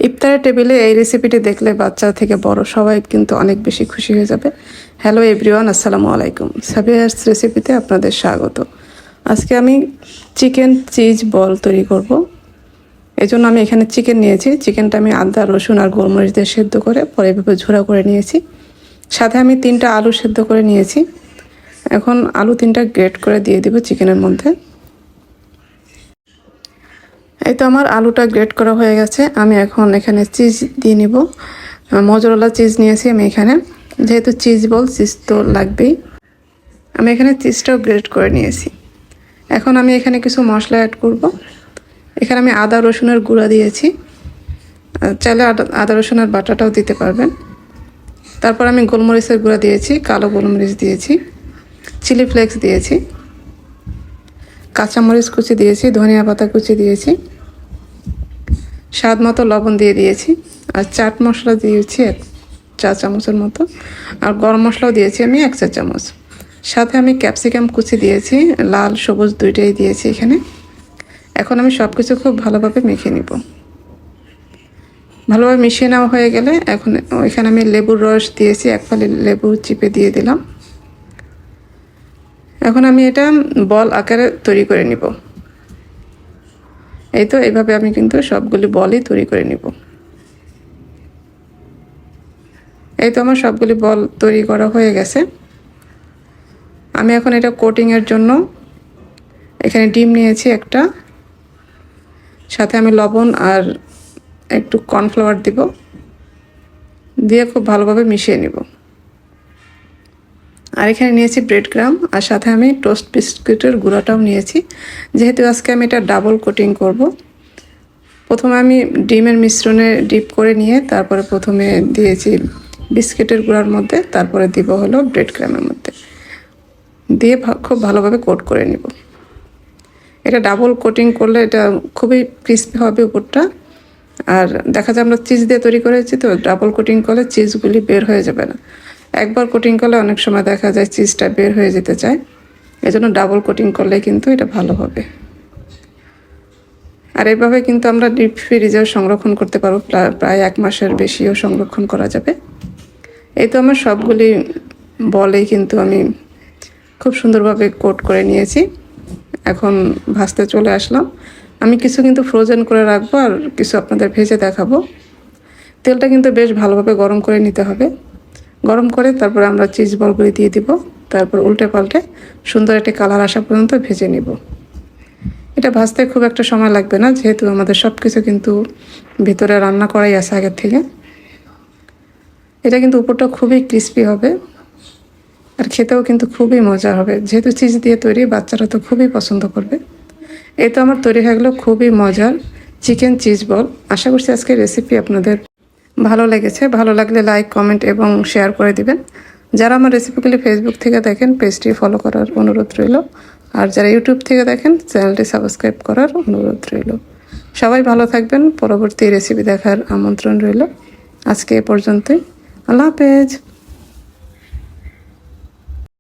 ইফতারের টেবিলে এই রেসিপিটি দেখলে বাচ্চা থেকে বড় সবাই কিন্তু অনেক বেশি খুশি হয়ে যাবে। হ্যালো এভরিওয়ান, আসসালামু আলাইকুম। সাবিয়াস রেসিপিতে আপনাদের স্বাগত। আজকে আমি চিকেন চিজ বল তৈরি করব। এই জন্য আমি এখানে চিকেন নিয়েছি। চিকেনটা আমি আদা, রসুন আর গোলমরিচ দিয়ে সেদ্ধ করে পরে এভাবে ঝোড়া করে নিয়েছি। সাথে আমি 3টা আলু সেদ্ধ করে নিয়েছি। এখন আলু 3টা গ্রেট করে দিয়ে দিব চিকেনের মধ্যে। এই তো আমার আলুটা গ্রেট করা হয়ে গেছে। আমি এখন এখানে চিজ দিয়ে নিব। মজরেলা চিজ নিয়েছি আমি এখানে, যেহেতু চিজ বল, চিজ তো লাগবেই। আমি এখানে চিজটাও গ্রেট করে নিয়েছি। এখন আমি এখানে কিছু মশলা অ্যাড করব। এখানে আমি আদা রসুনের গুঁড়া দিয়েছি, চাইলে আদা রসুনের বাটাটাও দিতে পারবেন। তারপর আমি গোলমরিচের গুঁড়া দিয়েছি, কালো গোলমরিচ দিয়েছি, চিলি ফ্লেক্স দিয়েছি, কাঁচামরিচ কুচি দিয়েছি, ধনিয়া পাতা কুচি দিয়েছি, স্বাদ মতো লবণ দিয়ে দিয়েছি, আর চাট মশলা দিয়েছি 1 চা চামচের মতো, আর গরম মশলাও দিয়েছি আমি 1 চা চামচ। সাথে আমি ক্যাপসিকাম কুচি দিয়েছি, লাল সবুজ দুইটাই দিয়েছি এখানে। এখন আমি সব কিছু খুব ভালোভাবে মেখে নিব। ভালোভাবে মিশিয়ে নেওয়া হয়ে গেলে এখন এখানে আমি লেবুর রস দিয়েছি, 1 ফালি লেবু চিপে দিয়ে দিলাম। এখন আমি এটা বল আকারে তৈরি করে নিব। এই তো এইভাবে আমি কিন্তু সবগুলি বলই তৈরি করে নিব। এই তো আমার সবগুলি বল তৈরি করা হয়ে গেছে। আমি এখন এটা কোটিংয়ের জন্য এখানে ডিম নিয়েছি একটা, সাথে আমি লবণ আর একটু কর্নফ্লাওয়ার দিব, দিয়ে খুব ভালোভাবে মিশিয়ে নিব। আর এখানে নিয়েছি ব্রেড ক্রাম্ব, আর সাথে আমি টোস্ট বিস্কুটের গুঁড়াটাও নিয়েছি। যেহেতু আজকে আমি এটা ডাবল কোটিং করব, প্রথমে আমি ডিমের মিশ্রণে ডিপ করে নিয়ে তারপরে প্রথমে দিয়েছি বিস্কিটের গুঁড়ার মধ্যে, তারপরে দিব হলো ব্রেড ক্রাম্বের মধ্যে, দিয়ে খুব ভালোভাবে কোট করে নিব। এটা ডাবল কোটিং করলে এটা খুবই ক্রিস্পি হবে উপরটা। আর দেখা যায় আমরা চিজ দিয়ে তৈরি করেছি, তো ডাবল কোটিং করলে চিজগুলি বের হয়ে যাবে না। একবার কোটিং করলে অনেক সময় দেখা যায় চিজটা বের হয়ে যেতে চায়, এজন্য ডাবল কোটিং করলে কিন্তু এটা ভালো হবে। আর এভাবে কিন্তু আমরা ডিপ ফ্রিজেও সংরক্ষণ করতে পারবো, প্রায় 1 মাসের বেশিও সংরক্ষণ করা যাবে। এই তো আমার সবগুলি বলেই কিন্তু আমি খুব সুন্দরভাবে কোট করে নিয়েছি। এখন ভাজতে চলে আসলাম। আমি কিছু কিন্তু ফ্রোজেন করে রাখবো, আর কিছু আপনাদের ভেজে দেখাবো। তেলটা কিন্তু বেশ ভালোভাবে গরম করে নিতে হবে। গরম করে তারপরে আমরা চিজ বলগুলি দিয়ে দিব, তারপর উল্টে পাল্টে সুন্দর একটা কালার আসা পর্যন্ত ভেজে নিব। এটা ভাজতে খুব একটা সময় লাগবে না, যেহেতু আমাদের সব কিছু কিন্তু ভিতরে রান্না করাই আছে আগের থেকে। এটা কিন্তু উপরটা খুবই ক্রিস্পি হবে, আর খেতেও কিন্তু খুবই মজা হবে। যেহেতু চিজ দিয়ে তৈরি, বাচ্চারা তো খুবই পছন্দ করবে। এই তো আমার তৈরি হয়ে গেলো খুবই মজার চিকেন চিজ বল। আশা করছি আজকের রেসিপি আপনাদের ভালো লেগেছে। ভালো লাগলে লাইক, কমেন্ট এবং শেয়ার করে দিবেন। যারা আমার রেসিপিগুলি ফেসবুক থেকে দেখেন, পেজটি ফলো করার অনুরোধ রইল। আর যারা ইউটিউব থেকে দেখেন, চ্যানেলটি সাবস্ক্রাইব করার অনুরোধ রইল। সবাই ভালো থাকবেন। পরবর্তী রেসিপি দেখার আমন্ত্রণ রইল। আজকে এ পর্যন্তই। আল্লাহ হাফেজ।